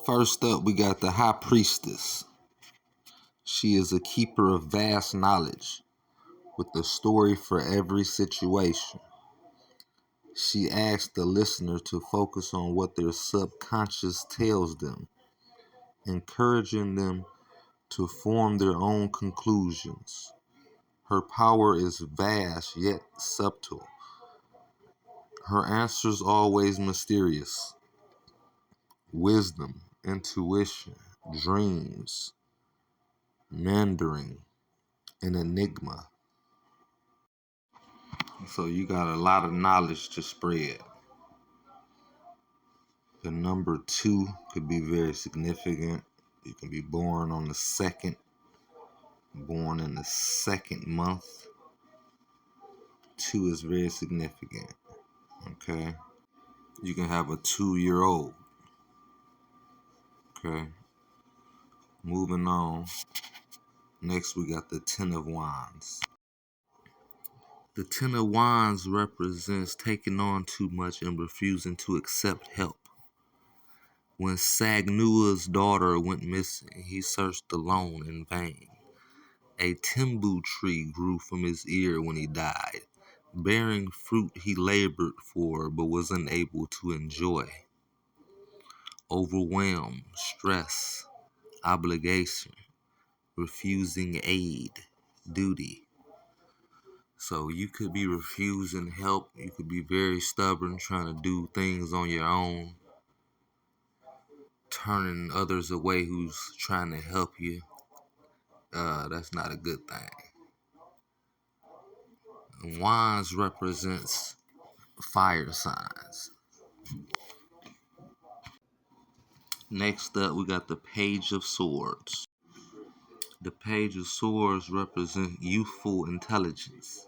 First up, we got the High Priestess. She is a keeper of vast knowledge with a story for every situation. She asks the listener to focus on what their subconscious tells them, encouraging them to form their own conclusions. Her power is vast yet subtle. Her answers always mysterious. Wisdom, intuition, dreams, Mandarin, an enigma. So you got a lot of knowledge to spread. The number 2 could be very significant. You can be born on the 2nd, born in the 2nd month. 2 is very significant. Okay. You can have a 2-year-old. Okay. Moving on. Next, we got the Ten of Wands. The Ten of Wands represents taking on too much and refusing to accept help. When Sagnua's daughter went missing, he searched alone in vain. A timbu tree grew from his ear when he died, bearing fruit he labored for but was unable to enjoy. Overwhelm, stress, obligation, refusing aid, duty. So you could be refusing help. You could be very stubborn, trying to do things on your own, turning others away who's trying to help you. That's not a good thing. And Wands represents fire signs. Next up, we got the Page of Swords. The Page of Swords represents youthful intelligence.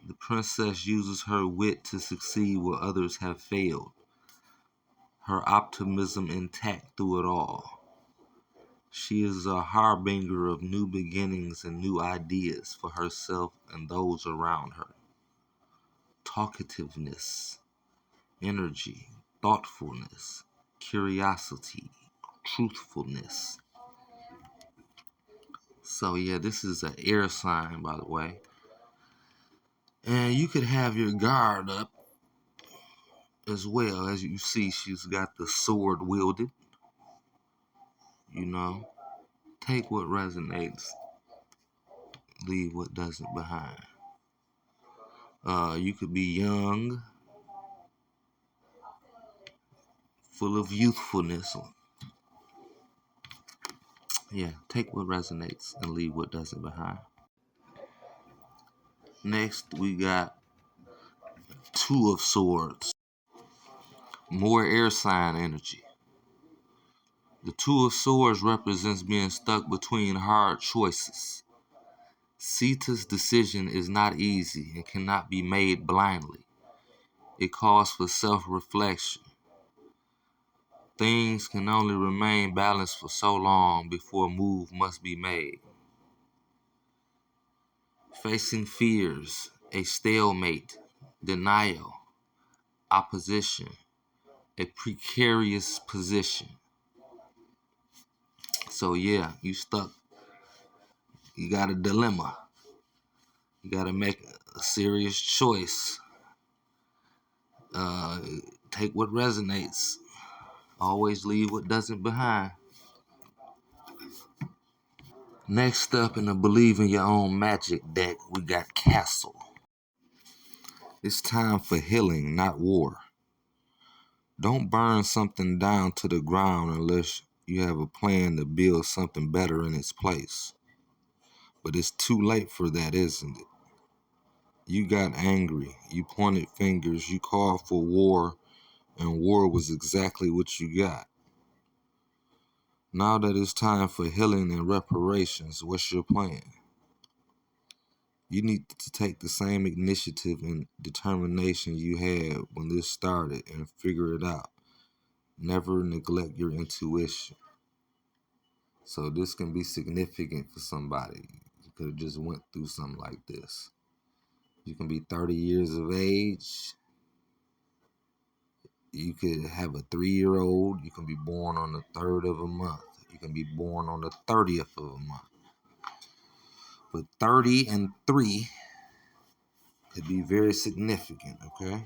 The princess uses her wit to succeed where others have failed, her optimism intact through it all. She is a harbinger of new beginnings and new ideas for herself and those around her. Talkativeness, energy, thoughtfulness, curiosity, truthfulness. So yeah, this is an air sign, by the way. And you could have your guard up as well. As you see, she's got the sword wielded. You know, take what resonates, leave what doesn't behind. You could be young, full of youthfulness. Yeah, take what resonates and leave what doesn't behind. Next, we got Two of Swords. More air sign energy. The Two of Swords represents being stuck between hard choices. Sita's decision is not easy and cannot be made blindly. It calls for self-reflection. Things can only remain balanced for so long before a move must be made. Facing fears, a stalemate, denial, opposition, a precarious position. So yeah, you stuck. You got a dilemma. You got to make a serious choice. Take what resonates. Always leave what doesn't behind. Next up in the Believe in Your Own Magic deck, we got Castle. It's time for healing, not war. Don't burn something down to the ground unless you have a plan to build something better in its place. But it's too late for that, isn't it? You got angry, you pointed fingers, you called for war, and war was exactly what you got. Now that it's time for healing and reparations, what's your plan? You need to take the same initiative and determination you had when this started and figure it out. Never neglect your intuition. So this can be significant for somebody. You could have just went through something like this. You can be 30 years of age. You could have a 3-year-old. You can be born on the 3rd of a month. You can be born on the 30th of a month. But 30 and 3 could be very significant, okay?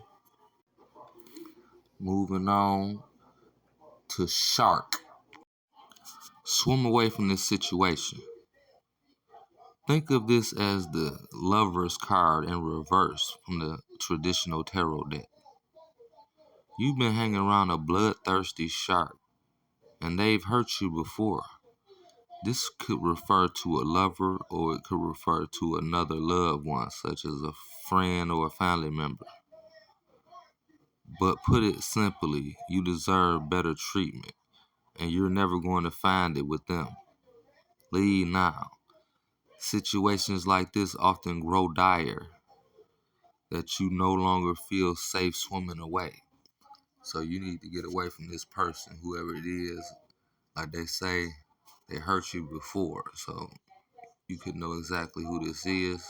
Moving on to shark. Swim away from this situation. Think of this as the Lover's card in reverse from the traditional tarot deck. You've been hanging around a bloodthirsty shark, and they've hurt you before. This could refer to a lover, or it could refer to another loved one, such as a friend or a family member. But put it simply, you deserve better treatment, and you're never going to find it with them. Leave now. Situations like this often grow dire, that you no longer feel safe swimming away. So you need to get away from this person, whoever it is. Like they say, they hurt you before. So you could know exactly who this is.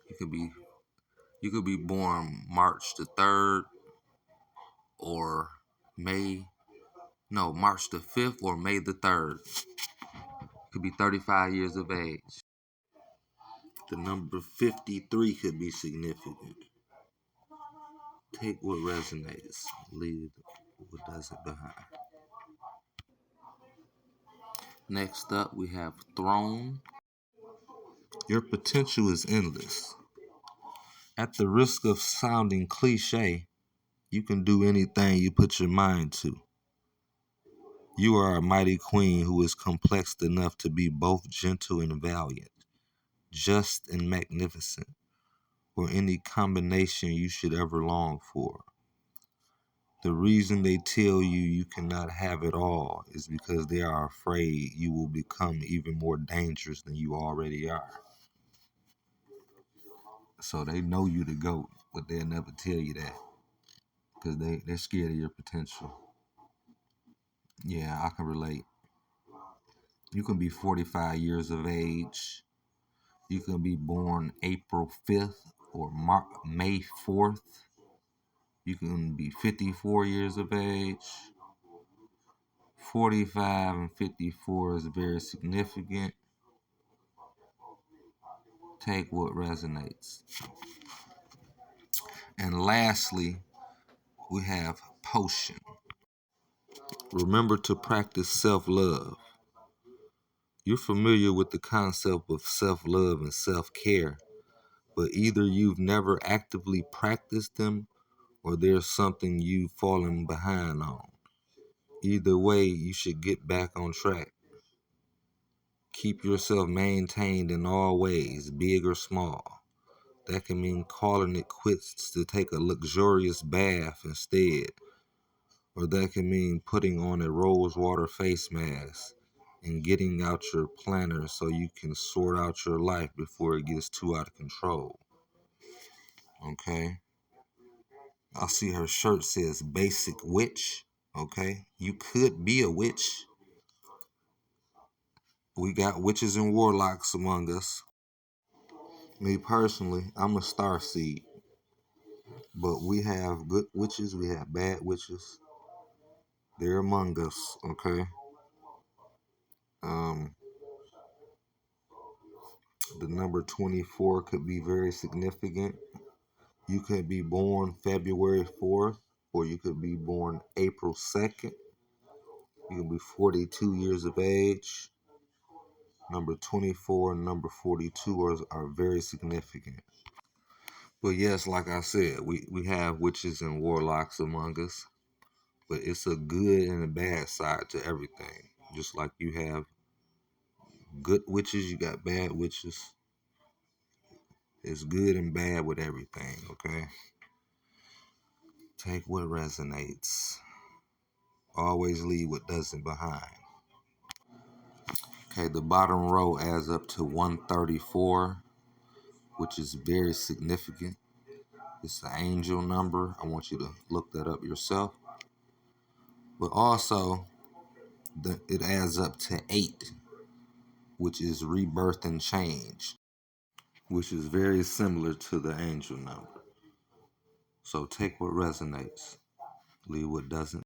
You could be born March the 3rd or March the 5th or May the 3rd. Could be 35 years of age. The number 53 could be significant. Take what resonates, leave what doesn't behind. Next up, we have Throne. Your potential is endless. At the risk of sounding cliche, you can do anything you put your mind to. You are a mighty queen who is complex enough to be both gentle and valiant, just and magnificent, or any combination you should ever long for. The reason they tell you you cannot have it all is because they are afraid you will become even more dangerous than you already are. So they know you the GOAT, but they'll never tell you that because they're scared of your potential. Yeah, I can relate. You can be 45 years of age. You can be born April 5th or May 4th. You can be 54 years of age. 45 and 54 is very significant. Take what resonates. And lastly, we have potion. Remember to practice self-love. You're familiar with the concept of self-love and self-care, but either you've never actively practiced them or there's something you've fallen behind on. Either way, you should get back on track. Keep yourself maintained in all ways, big or small. That can mean calling it quits to take a luxurious bath instead, or that can mean putting on a rose water face mask and getting out your planner so you can sort out your life before it gets too out of control. Okay? I see her shirt says basic witch. Okay? You could be a witch. We got witches and warlocks among us. Me personally, I'm a starseed. But we have good witches, we have bad witches. They're among us, okay? Um, the number 24 could be very significant. You could be born February 4th, or you could be born April 2nd. You can be 42 years of age. Number 24 and number 42 are very significant. But yes, like I said, we have witches and warlocks among us. But it's a good and a bad side to everything. Just like you have good witches, you got bad witches. It's good and bad with everything, okay? Take what resonates. Always leave what doesn't behind. Okay, the bottom row adds up to 134, which is very significant. It's the angel number. I want you to look that up yourself. But also, it adds up to 8, which is rebirth and change, which is very similar to the angel number. So take what resonates. what doesn't